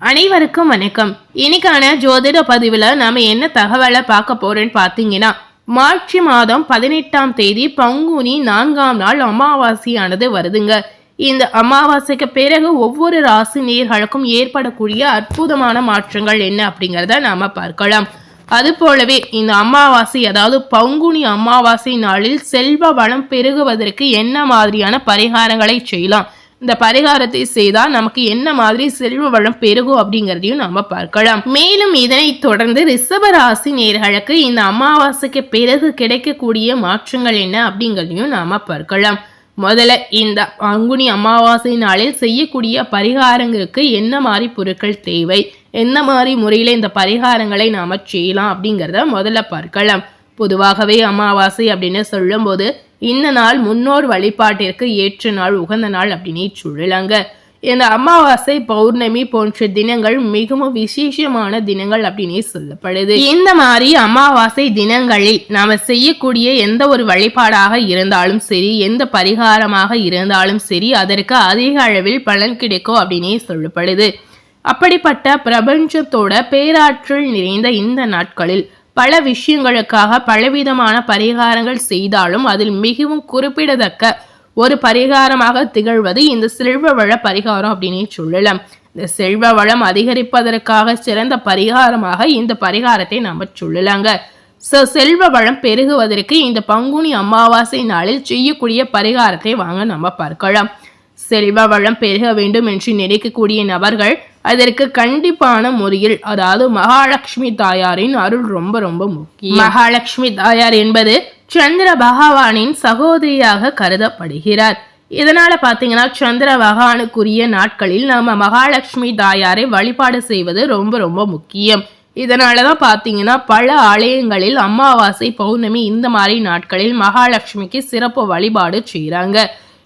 அனைவருக்கும் வணக்கம். இன்னைக்கான ஜோதிட பதிவுல நாம என்ன தகவலை பார்க்க போறேன்னு பாத்தீங்கன்னா, மார்ச் மாதம் 18ஆம் தேதி பங்குனி 4ஆம் நாள் அமாவாசையானது வருதுங்க. இந்த அமாவாசைக்கு பிறகு ஒவ்வொரு ராசி நேயர்களுக்கும் ஏற்படக்கூடிய அற்புதமான மாற்றங்கள் என்ன அப்படிங்கிறத நாம பார்க்கலாம். அது போலவே இந்த அமாவாசை, அதாவது பங்குனி அமாவாசை நாளில் செல்வ வளம் பெருகுவதற்கு என்ன மாதிரியான பரிகாரங்களை செய்யலாம், இந்த பரிகாரத்தை செய்தால் நமக்கு என்ன மாதிரி செல்வ வளம் பெருகும் அப்படிங்கிறதையும் நாம பார்க்கலாம். மேலும் இதனை தொடர்ந்து ரிஷப ராசி நேயர்களுக்கு இந்த அமாவாசைக்கு பிறகு கிடைக்கக்கூடிய மாற்றங்கள் என்ன அப்படிங்கிறதையும் நாம பார்க்கலாம். முதல்ல இந்த பங்குனி அமாவாசை நாளில் செய்யக்கூடிய பரிகாரங்களுக்கு என்ன மாதிரி பொருட்கள் தேவை, என்ன மாதிரி முறையில இந்த பரிகாரங்களை நாம செய்யலாம் அப்படிங்கிறத முதல்ல பார்க்கலாம். பொதுவாகவே அமாவாசை அப்படின்னு சொல்லும் போது இந்த நாள் முன்னோர் வழிபாட்டிற்கு ஏற்ற நாள், உகந்த நாள் அப்படின்னு சொல்லலாங்க. இந்த அமாவாசை, பௌர்ணமி போன்ற தினங்கள் மிகவும் விசேஷமான தினங்கள் அப்படின்னு சொல்லப்படுது. இந்த மாதிரி அமாவாசை தினங்களில் நாம செய்யக்கூடிய எந்த ஒரு வழிபாடாக இருந்தாலும் சரி, எந்த பரிகாரமாக இருந்தாலும் சரி, அதற்கு அதிக அளவில் பலன் கிடைக்கும் அப்படின்னே சொல்லப்படுது. அப்படிப்பட்ட பிரபஞ்சத்தோட பேராற்றல் நிறைந்த இந்த நாட்களில் பல விஷயங்களுக்காக பலவிதமான பரிகாரங்கள் செய்தாலும் அதில் மிகவும் குறிப்பிடத்தக்க ஒரு பரிகாரமாக திகழ்வது இந்த செல்வ வள பரிகாரம் அப்படின்னு சொல்லலாம். இந்த செல்வ வளம் அதிகரிப்பதற்காக சிறந்த பரிகாரமாக இந்த பரிகாரத்தை நம்ம சொல்லலாங்க. செல்வ வளம் பெருகுவதற்கு இந்த பங்குனி அமாவாசை நாளில் செய்யக்கூடிய பரிகாரத்தை வாங்க நம்ம பார்க்கலாம். செல்வ வளம் பெருக வேண்டும் என்று நினைக்கக்கூடிய நபர்கள் அதற்கு கண்டிப்பான முறையில், அதாவது மகாலட்சுமி தாயாரின் அருள் ரொம்ப ரொம்ப முக்கியம். மகாலட்சுமி தாயார் என்பது சந்திர பகவானின் சகோதரியாக கருதப்படுகிறார். இதனால பாத்தீங்கன்னா சந்திர பகவானுக்குரிய நாட்களில் நாம மகாலட்சுமி தாயாரை வழிபாடு செய்வது ரொம்ப ரொம்ப முக்கியம். இதனாலதான் பாத்தீங்கன்னா பல ஆலயங்களில் அமாவாசை, பௌர்ணமி இந்த மாதிரி நாட்களில் மகாலட்சுமிக்கு சிறப்பு வழிபாடு செய்யறாங்க.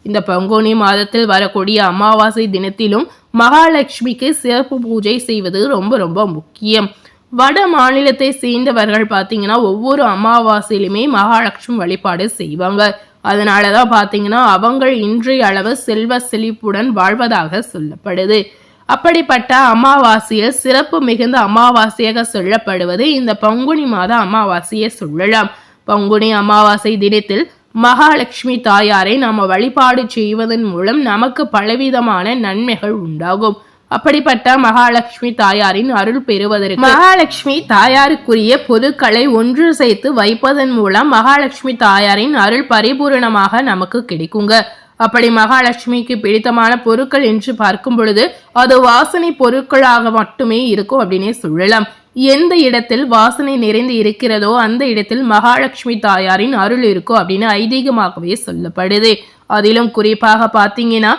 இந்த பங்குனி மாதத்தில் வரக்கூடிய அமாவாசை தினத்திலும் மகாலட்சுமிக்கு சிறப்பு பூஜை செய்வது ரொம்ப ரொம்ப முக்கியம். வட மாநிலத்தை சேர்ந்தவர்கள் பார்த்தீங்கன்னா ஒவ்வொரு அமாவாசையிலுமே மகாலட்சுமி வழிபாடு செய்வாங்க. அதனாலதான் பார்த்தீங்கன்னா அவங்க இன்றைய அளவு செல்வ செழிப்புடன் வாழ்வதாக சொல்லப்படுது. அப்படிப்பட்ட அமாவாசையில் சிறப்பு மிகுந்த அமாவாசையாக சொல்லப்படுவது இந்த பங்குனி மாத அமாவாசையை சொல்லலாம். பங்குனி அமாவாசை தினத்தில் மகாலட்சுமி தாயாரை நாம வழிபாடு செய்வதன் மூலம் நமக்கு பலவிதமான நன்மைகள் உண்டாகும். அப்படிப்பட்ட மகாலட்சுமி தாயாரின் அருள் பெறுவதற்கு மகாலட்சுமி தாயாருக்குரிய பொருட்களை ஒன்று சேர்த்து வைப்பதன் மூலம் மகாலட்சுமி தாயாரின் அருள் பரிபூரணமாக நமக்கு கிடைக்குங்க. அப்படி மகாலட்சுமிக்கு பிடித்தமான பொருட்கள் என்று பார்க்கும் பொழுது அது வாசனை பொருட்களாக மட்டுமே இருக்கும் அப்படின்னே சொல்லலாம். எந்த இடத்தில் வாசனை நிறைந்து இருக்கிறதோ அந்த இடத்தில் மகாலட்சுமி தாயாரின் அருள் இருக்கும் அப்படின்னு ஐதீகமாகவே சொல்லப்படுது. அதிலும் குறிப்பாக பார்த்தீங்கன்னா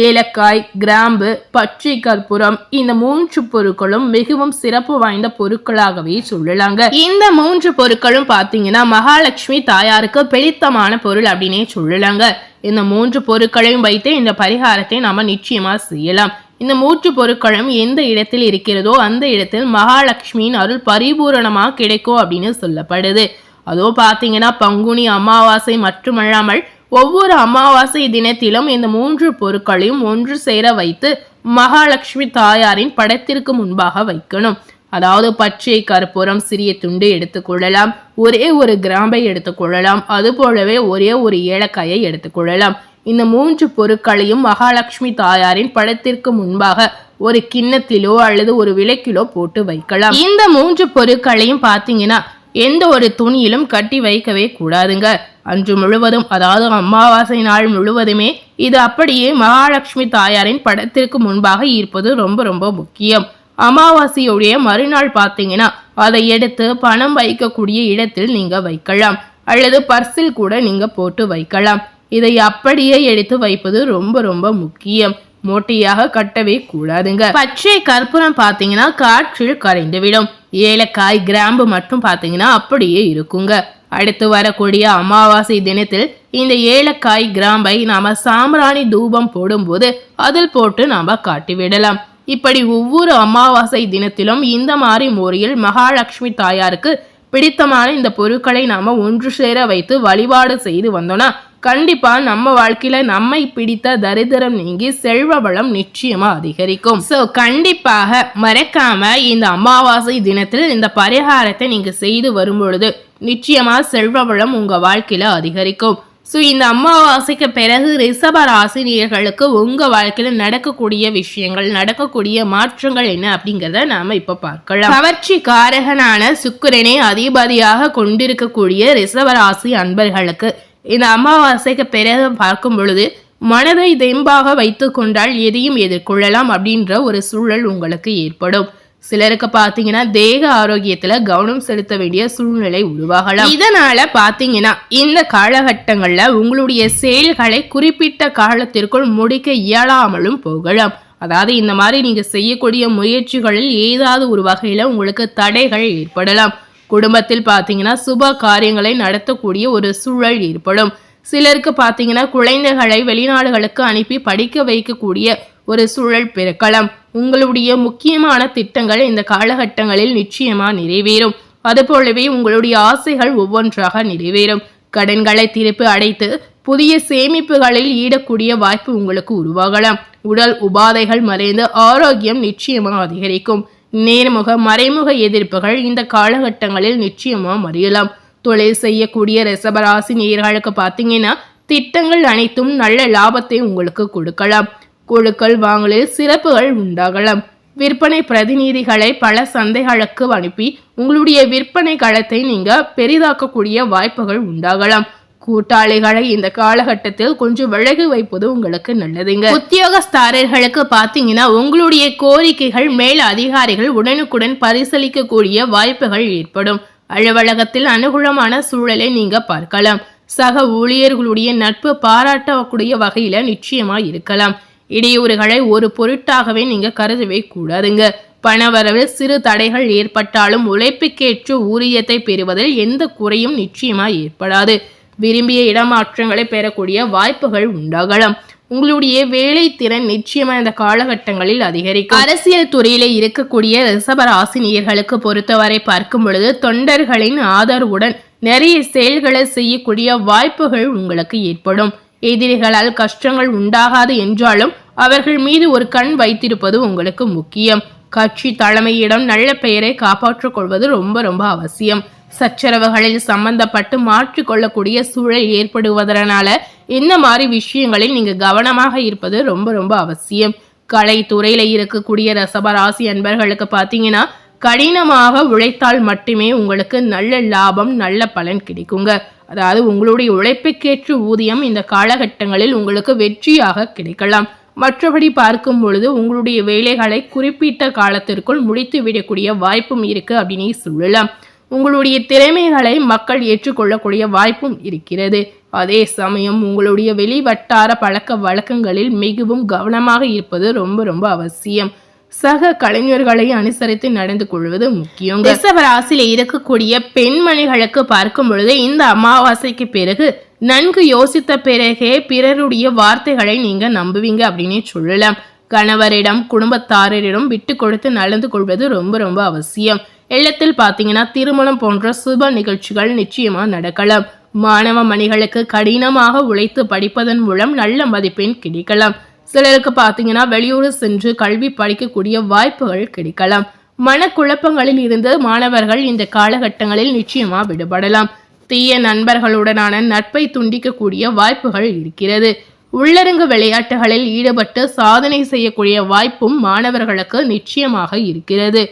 ஏலக்காய், கிராம்பு, பச்சை கற்பூரம் இந்த 3 பொருட்களும் மிகவும் சிறப்பு வாய்ந்த பொருட்களாகவே சொல்லலாங்க. இந்த 3 பொருட்களும் பார்த்தீங்கன்னா மகாலட்சுமி தாயாருக்கு பிடித்தமான பொருள் அப்படின்னே சொல்லலாங்க. இந்த 3 பொருட்களையும் வைத்து இந்த பரிகாரத்தை நாம நிச்சயமா செய்யலாம். இந்த 3 பொருட்களும் எந்த இடத்தில் இருக்கிறதோ அந்த இடத்தில் மகாலட்சுமியின் அருள் பரிபூரணமாக கிடைக்கும் அப்படின்னு சொல்லப்படுது. அதோ பார்த்தீங்கன்னா பங்குனி அமாவாசை மட்டுமல்லாமல் ஒவ்வொரு அமாவாசை தினத்திலும் இந்த 3 பொருட்களையும் ஒன்று சேர வைத்து மகாலட்சுமி தாயாரின் படத்திற்கு முன்பாக வைக்கணும். அதாவது பச்சை கற்பூரம் சிறிய துண்டு எடுத்துக்கொள்ளலாம், ஒரே ஒரு கிராம்பை எடுத்துக்கொள்ளலாம், அது போலவே ஒரே ஒரு ஏலக்காயை எடுத்துக்கொள்ளலாம். இந்த 3 பொருட்களையும் மகாலட்சுமி தாயாரின் படத்திற்கு முன்பாக ஒரு கிண்ணத்திலோ அல்லது ஒரு விளக்கிலோ போட்டு வைக்கலாம். இந்த 3 பொருட்களையும் பார்த்தீங்கன்னா எந்த ஒரு துணியிலும் கட்டி வைக்கவே கூடாதுங்க. அன்று முழுவதும், அதாவது அமாவாசை நாள் முழுவதுமே இது அப்படியே மகாலட்சுமி தாயாரின் படத்திற்கு முன்பாக இருப்பது ரொம்ப ரொம்ப முக்கியம். அமாவாசையுடைய மறுநாள் பார்த்தீங்கன்னா அதை எடுத்து பணம் வைக்கக்கூடிய இடத்தில் நீங்க வைக்கலாம், அல்லது பர்சில் கூட நீங்க போட்டு வைக்கலாம். இதை அப்படியே எடுத்து வைப்பது ரொம்ப ரொம்ப முக்கியம். மூட்டையாக கட்டவே கூடாதுங்க. பச்சை கற்பூரம் பார்த்தீங்கன்னா காற்றில் கரைந்துவிடும். ஏலக்காய், கிராம்பு மட்டும் பார்த்தீங்கன்னா அப்படியே இருக்குங்க. அடுத்து வரக்கூடிய அமாவாசை தினத்தில் இந்த ஏலக்காய், கிராம்பை நாம சாம்பிராணி தூபம் போடும்போது அதில் போட்டு நாம காட்டிவிடலாம். இப்படி ஒவ்வொரு அமாவாசை தினத்திலும் இந்த மாதிரி முறையில் மகாலட்சுமி தாயாருக்கு பிடித்தமான இந்த பொருட்களை நாம ஒன்று சேர வைத்து வழிபாடு செய்து வந்தோம்னா கண்டிப்பா நம்ம வாழ்க்கையில நம்மை பிடித்த தரித்திரம் நீங்கி செல்வ வளம் நிச்சயமா அதிகரிக்கும். சோ கண்டிப்பாக மறக்காம இந்த அமாவாசை தினத்தில் இந்த பரிகாரத்தை நீங்க செய்து வரும் பொழுது நிச்சயமா செல்வ வளம் உங்க வாழ்க்கையில அதிகரிக்கும். ஸோ இந்த அமாவாசைக்கு பிறகு ரிஷப ராசினியர்களுக்கு உங்க வாழ்க்கையில நடக்கக்கூடிய விஷயங்கள், நடக்கக்கூடிய மாற்றங்கள் என்ன அப்படிங்கிறத நாம இப்ப பார்க்கலாம். கவர்ச்சி காரகனான சுக்கிரனை அதிபதியாக கொண்டிருக்கக்கூடிய ரிஷப ராசி அன்பர்களுக்கு இந்த அமாவாசைக்கு பிறகு பார்க்கும் பொழுது மனதை தெம்பாக வைத்து கொண்டால் எதையும் எதிர்கொள்ளலாம் அப்படின்ற ஒரு சூழல் உங்களுக்கு ஏற்படும். சிலருக்கு பாத்தீங்கன்னா தேக ஆரோக்கியத்துல கவனம் செலுத்த வேண்டிய சூழ்நிலை உருவாகலாம். இதனால பாத்தீங்கன்னா இந்த காலகட்டங்கள்ல உங்களுடைய செயல்களை குறிப்பிட்ட காலத்திற்குள் முடிக்க இயலாமலும் போகலாம். அதாவது இந்த மாதிரி நீங்க செய்யக்கூடிய முயற்சிகளில் ஏதாவது ஒரு வகையில உங்களுக்கு தடைகள் ஏற்படலாம். குடும்பத்தில் பாத்தீங்கன்னா சுப காரியங்களை நடத்தக்கூடிய ஒரு சூழல் ஏற்படும். சிலருக்கு பாத்தீங்கன்னா குழந்தைகளை வெளிநாடுகளுக்கு அனுப்பி படிக்க வைக்கக்கூடிய ஒரு சூழல் பிறக்கலாம். உங்களுடைய முக்கியமான திட்டங்கள் இந்த காலகட்டங்களில் நிச்சயமா நிறைவேறும். அதுபோலவே உங்களுடைய ஆசைகள் ஒவ்வொன்றாக நிறைவேறும். கடன்களை திருப்பி அடைத்து புதிய சேமிப்புகளில் ஈடக்கூடிய வாய்ப்பு உங்களுக்கு உருவாகலாம். உடல் உபாதைகள் மறைந்து ஆரோக்கியம் நிச்சயமா அதிகரிக்கும். நேர்முக மறைமுக எதிர்ப்புகள் இந்த காலகட்டங்களில் நிச்சயமா மறையலாம். தொழில் செய்யக்கூடிய ரிஷபராசி நேயர்களுக்கு பார்த்தீங்கன்னா திட்டங்கள் அனைத்தும் நல்ல லாபத்தை உங்களுக்கு கொடுக்கலாம். கொடுக்கல் வாங்கலில் சிறப்புகள் உண்டாகலாம். விற்பனை பிரதிநிதிகளை பல சந்தைகளுக்கு அனுப்பி உங்களுடைய விற்பனை களத்தை நீங்க பெரிதாக்கக்கூடிய வாய்ப்புகள் உண்டாகலாம். கூட்டாளிகளை இந்த காலகட்டத்தில் கொஞ்சம் விலகி வைப்பது உங்களுக்கு நல்லதுங்க. உத்தியோகஸ்தாரர்களுக்கு பாத்தீங்கன்னா உங்களுடைய கோரிக்கைகள் மேல் அதிகாரிகள் உடனுக்குடன் பரிசீலிக்கக்கூடிய வாய்ப்புகள் ஏற்படும். அலுவலகத்தில் அனுகூலமான சூழலை நீங்க பார்க்கலாம். சக ஊழியர்களுடைய நட்பு பாராட்டக்கூடிய வகையில நிச்சயமா இருக்கலாம். இடையூறுகளை ஒரு பொருட்டாகவே நீங்க கருதவே கூடாதுங்க. பணவரவில் சிறு தடைகள் ஏற்பட்டாலும் உழைப்புக்கேற்ற ஊதியத்தை பெறுவதில் எந்த குறையும் நிச்சயமா ஏற்படாது. விரும்பிய இடமாற்றங்களை பெறக்கூடிய வாய்ப்புகள் உண்டாகலாம். உங்களுடைய வேலை திறன் நிச்சயமா இந்த காலகட்டங்களில் அதிகரிக்கும். அரசியல் துறையில இருக்கக்கூடிய ரிஷப ராசினியர்களுக்கு பொறுத்தவரை பார்க்கும் பொழுது தொண்டர்களின் ஆதரவுடன் நிறைய செயல்களை செய்யக்கூடிய வாய்ப்புகள் உங்களுக்கு ஏற்படும். எதிரிகளால் கஷ்டங்கள் உண்டாகாது என்றாலும் அவர்கள் மீது ஒரு கண் வைத்திருப்பது உங்களுக்கு முக்கியம். கட்சி தலைமையிடம் நல்ல பெயரை காப்பாற்றிக் கொள்வது ரொம்ப ரொம்ப அவசியம். சச்சரவுகளில் சம்பந்தப்பட்டு மாற்றிக்கொள்ளக்கூடிய சூழல் ஏற்படுவதனால இந்த மாதிரி விஷயங்களில் நீங்க கவனமாக இருப்பது ரொம்ப ரொம்ப அவசியம். கலைத்துறையில இருக்கக்கூடிய ரிஷபராசி அன்பர்களுக்கு பாத்தீங்கன்னா கடினமாக உழைத்தால் மட்டுமே உங்களுக்கு நல்ல லாபம், நல்ல பலன் கிடைக்குங்க. அதாவது உங்களுடைய உழைப்புக்கேற்ற ஊதியம் இந்த காலகட்டங்களில் உங்களுக்கு வெற்றியாக கிடைக்கலாம். மற்றபடி பார்க்கும் பொழுது உங்களுடைய வேலைகளை குறிப்பிட்ட காலத்திற்குள் முடித்து விடக்கூடிய வாய்ப்பும் இருக்கு அப்படின்னு சொல்லலாம். உங்களுடைய திறமைகளை மக்கள் ஏற்றுக்கொள்ளக்கூடிய வாய்ப்பும் இருக்கிறது. அதே சமயம் உங்களுடைய வெளிவட்டார பழக்க வழக்கங்களில் மிகவும் கவனமாக இருப்பது ரொம்ப ரொம்ப அவசியம். சக கலைஞர்களை அனுசரித்து நடந்து கொள்வது முக்கியம். ரிஷபராசியில இருக்கக்கூடிய பெண்மணிகளுக்கு பார்க்கும் பொழுது இந்த அமாவாசைக்கு பிறகு நன்கு யோசித்த பிறகே பிறருடைய வார்த்தைகளை நீங்க நம்புவீங்க அப்படின்னு சொல்லலாம். கணவரிடம் குடும்பத்தாரிடம் விட்டு கொடுத்து நடந்து கொள்வது ரொம்ப ரொம்ப அவசியம். இல்லத்தில் பாத்தீங்கன்னா திருமணம் போன்ற சுப நிகழ்ச்சிகள் நிச்சயமா நடக்கலாம். மாணவ மணிகளுக்கு கடினமாக உழைத்து படிப்பதன் மூலம் நல்ல மதிப்பெண் கிடைக்கலாம். சிலருக்கு பாத்தீங்கன்னா வெளியூர் சென்று கல்வி படிக்கக்கூடிய வாய்ப்புகள் கிடைக்கலாம். மனக்குழப்பங்களில் இருந்து மாணவர்கள் இந்த காலகட்டங்களில் நிச்சயமா விடுபடலாம். தீய நண்பர்களுடனான நட்பை துண்டிக்கக்கூடிய வாய்ப்புகள் இருக்கிறது. உள்ளரங்கு விளையாட்டுகளில் ஈடுபட்டு சாதனை செய்யக்கூடிய வாய்ப்பும் மாணவர்களுக்கு நிச்சயமாக இருக்கிறது.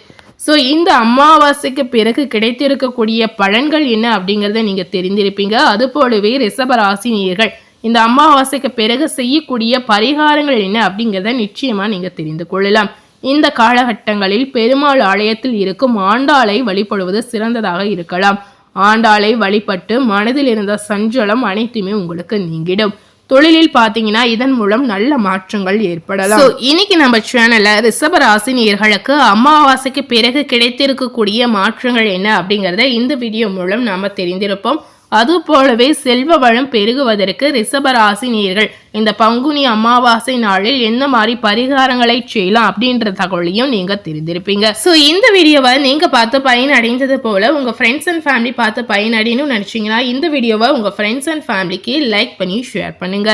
ஸோ இந்த அமாவாசைக்கு பிறகு கிடைத்திருக்கக்கூடிய பலன்கள் என்ன அப்படிங்கிறத நீங்க தெரிந்திருப்பீங்க. அது போலவே ரிஷபராசினியர்கள் இந்த அமாவாசைக்கு பிறகு செய்யக்கூடிய பரிகாரங்கள் என்ன அப்படிங்கிறத நிச்சயமா நீங்க தெரிந்து கொள்ளலாம். இந்த காலகட்டங்களில் பெருமாள் ஆலயத்தில் இருக்கும் ஆண்டாளை வழிபடுவது சிறந்ததாக இருக்கலாம். ஆண்டாளை வழிபட்டு மனதில் இருந்த சஞ்சலம் அனைத்துமே உங்களுக்கு நீங்கிடும். தொழிலில் பாத்தீங்கன்னா இதன் மூலம் நல்ல மாற்றங்கள் ஏற்படலாம். இன்னைக்கு நம்ம சேனல்ல ரிஷபராசினியர்களுக்கு அமாவாசைக்கு பிறகு கிடைத்திருக்கக்கூடிய மாற்றங்கள் என்ன அப்படிங்கறத இந்த வீடியோ மூலம் நாம தெரிந்திருப்போம். அது போலவே செல்வ வளம் பெருகுவதற்கு ரிஷபராசினியர்கள் இந்த பங்குனி அமாவாசை நாளில் என்ன மாதிரி பரிகாரங்களை செய்யலாம் அப்படின்ற தகவலையும் நீங்க தெரிந்திருப்பீங்க. ஸோ இந்த வீடியோவை நீங்க பார்த்து பயனடைந்தது போல உங்க ஃப்ரெண்ட்ஸ் அண்ட் ஃபேமிலி பார்த்து பயனடையணும்னு நினைச்சீங்கன்னா இந்த வீடியோவை உங்க ஃப்ரெண்ட்ஸ் அண்ட் ஃபேமிலிக்கு லைக் பண்ணி ஷேர் பண்ணுங்க.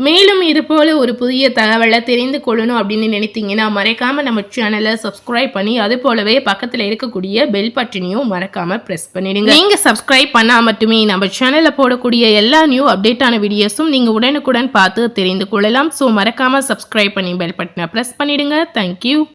மேலும் இது போல ஒரு புதிய தகவலை தெரிந்து கொள்ளணும் அப்படின்னு நினைத்தீங்கன்னா மறக்காம நம்ம சேனலை சப்ஸ்கிரைப் பண்ணி அது போலவே பக்கத்துல இருக்கக்கூடிய பெல் பட்டனையும் மறக்காம பிரஸ் பண்ணிடுங்க. நீங்க சப்ஸ்கிரைப் பண்ணா மட்டுமே நம்ம சேனல்ல போடக்கூடிய எல்லா நியூ அப்டேட்டான வீடியோஸும் நீங்க உடனுக்குடன் பார்த்து தெரிந்து கொள்ளலாம். ஸோ மறக்காம சப்ஸ்கிரைப் பண்ணி பெல் பட்டனை பிரஸ் பண்ணிடுங்க. தேங்க்யூ.